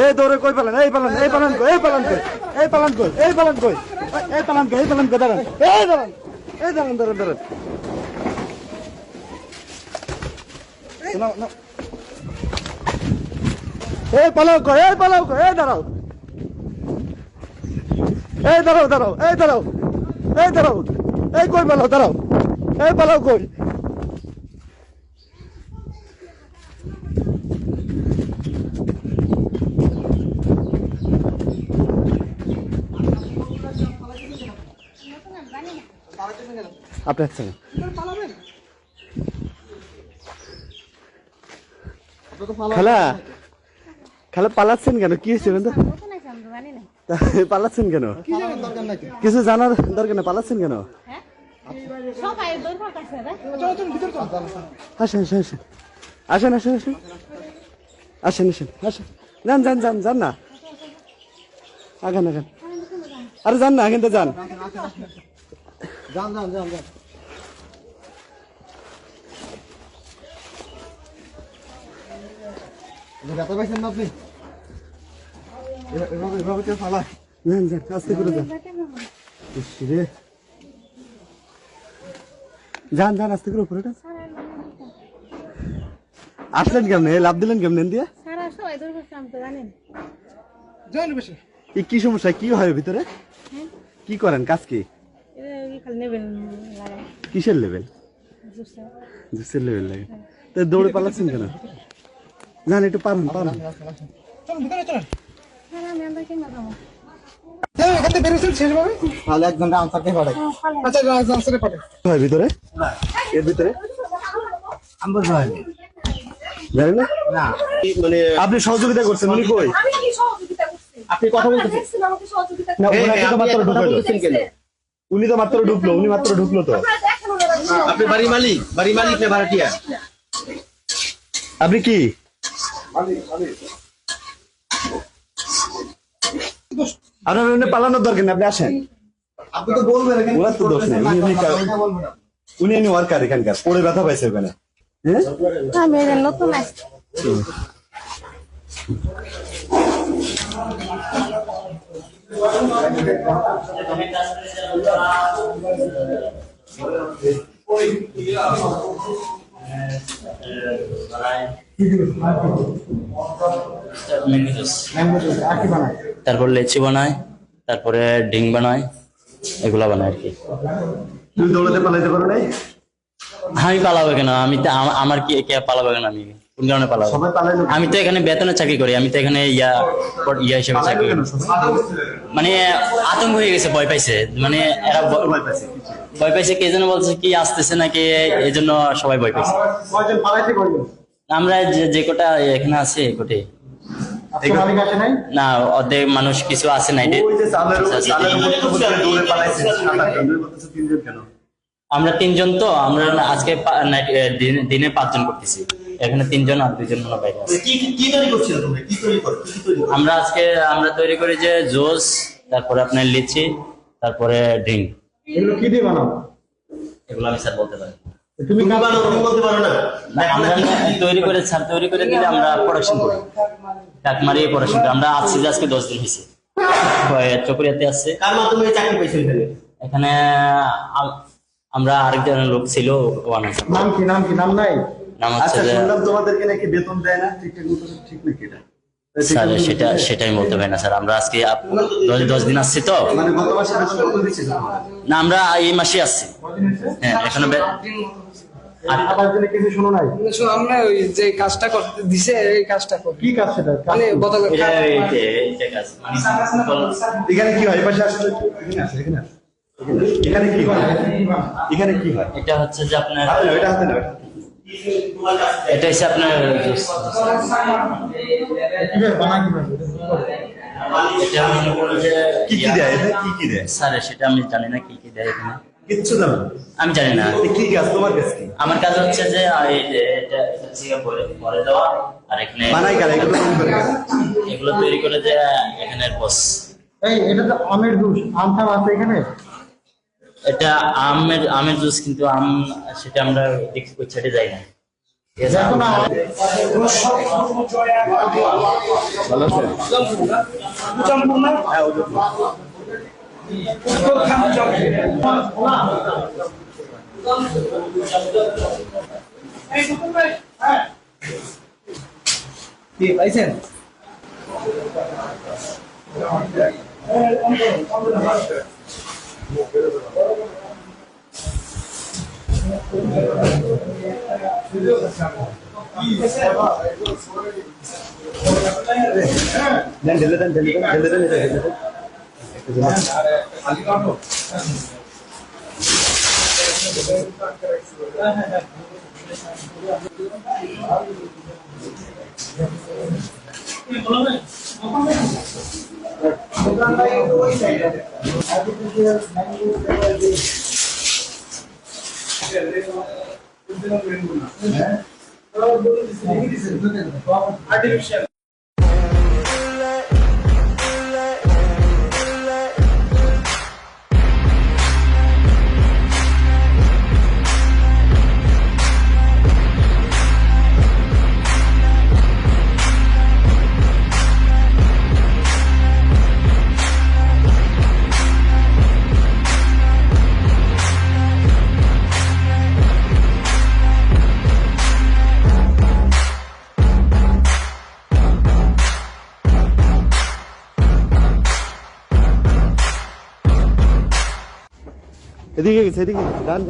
এই দৌড়ে কই পালান, এই পালান, এই পালান কই, এই পালান কই, এই পালান কই, এই পালান কই, এই পালান কই, এই পালান কই, দাঁড়ান, এই দাঁড়ান, এই দাঁড়ান, দাঁড়ান, দাঁড়ান। এই পালাও কই, এই পালাও কই, এই দাঁড়াও, এই দাঁড়াও, দাঁড়াও, এই দাঁড়াও, এই দাঁড়াও, এই কই পালাও, দাঁড়াও, এই পালাও কই। আপনি আসছেন খালা, খালা পালাচ্ছেন কেন? কি হয়েছে? পালাচ্ছেন কেন? কিছু জানার দরকার নেই, পালাচ্ছেন কেন? আসেন আসেন আসেন আসেন আসেন আসেন আসেন আসেন, যান যান যান যান না, আগান আগান, আরে যান না, কিন্তু যান, যান যান যান যান। ব্যথা পাইছেন না আপনি? এভাবে কেউ ফালায়? যান যান, আস্তে করে যান, যান যান, আস্তে করে উপরে আসলেন কেমনে? লাভ দিলেন কেমনে দিয়ে? কি সমস্যা? কি হয় ভিতরে? কি করেন? কাজ কি? কিসের লেভেল? জুসের লেভেল লাগে। তো দৌড়ে পালাচ্ছেন কেন? জান একটু পারুন পারুন। ভিতরে এর ভিতরে আপনি সহযোগিতা করছেন? উনি কই? আপনি কথা বলতেছেন? উনি তো মাত্র ঢুকলো, উনি মাত্র ঢুকলো তো। আপনি বাড়ির মালিক? বাড়ির মালিক না ভাড়াটিয়া? আপনি কি? আপনার পালানোর দরকার নেই, আপনি আসেন। আপনি তো বলবেন, ওনার তো দোষ নেই, উনি এমনি ওয়ার্কার এখানকার, পড়ে ব্যথা পাইছে ওখানে। হ্যাঁ নতুন তারপর লেচি বানায়, তারপরে ডিং বানায়, এগুলা বানায় আর কি। তুমি দৌড়াতে পালাইতে পারো নাই? আমি পালাবো কেন? আমি তো আমার কি কে পালাবো কেন? আমি কোন কারণে পালাবো? আমি তো এখানে বেতনে চাকরি করি, আমি তো এখানে ইয়া হিসেবে চাকরি করি। মানে আতঙ্ক হয়ে গেছে, ভয় পাইছে, মানে এরা ভয় পাইছে, কে যেন বলছে কি আসতেছে নাকি, এই জন্য সবাই ভয় পাইছে। আমরা যে কটা এখানে আছে কোটে না, অর্ধেক মানুষ কিছু আছে নাই। আমরা 3 জন, তো আমরা আজকে দিনে 5 জন করতেছি এখানে, 3 জন আর 2 জন বাইরে আছে। আমরা তৈরি করি যে জুস, তারপরে আপনার লিচি, তারপরে ড্রিঙ্ক। এগুলো কি দিয়ে বানাও? এগুলো আমি স্যার বলতে পারি। তুমি বলতে পারো না? আমরা তৈরি করে দিলে আমরা প্রোডাকশন করি, কাক মারিয়ে প্রোডাকশন করি। আমরা আজকে 10 দিন হয়েছে, চকরিয়াতে আছে। কার মাধ্যমে চাকরি পাইছেন এখানে? আমরা আরেকজন লোক ছিল, নাম কি? নাম কি? নাম নাই? নাম হচ্ছে যে তোমাদেরকে নাকি বেতন দেয় না ঠিকঠাক মতো, ঠিক নাকি এটা? স্যার সেটাই বলতে পারি না স্যার। আমরা আজকে 10 দিন আসছি তো। মানে গত মাসে বেতন কত দিয়েছিল? না, আমরা এই মাসে আসছি। হ্যাঁ, এখানে কিছু শোনো নাই? আমরা ওই যে কাজটা করতে দিছে, এই কাজটা কি কাজ সেটা? মানে বোতলের এখানে কি হয়? পাশে আসলে এখানে কি হয়? এখানে কি হয়? এটা হচ্ছে যে আপনার, এটা হাতে না, এটা হচ্ছে আপনার কি কি দেয়? এটা কি কি দেয় স্যার? সেটা আমি জানি না কি কি দেয় এখানে, কিচ্ছু জানো? আমি জানি না। কি কাজ তোমার কাছে? কি আমার কাজ হচ্ছে যে এটা ভরে দেওয়া, আর এখানে বানাই কারা এগুলো তৈরি করে যে এখানের বস। এই এটা তো আমের জুস, আম টাম আছে এখানে? এটা আমের জুস, কিন্তু সেটা আমরা ওই সাইডে যাই না। ঠিক আছে, ভালো আছে? পাইছেন? ঢেলে দেন আর্টিফিশিয়াল এদিকে গেছে, এদিকে যান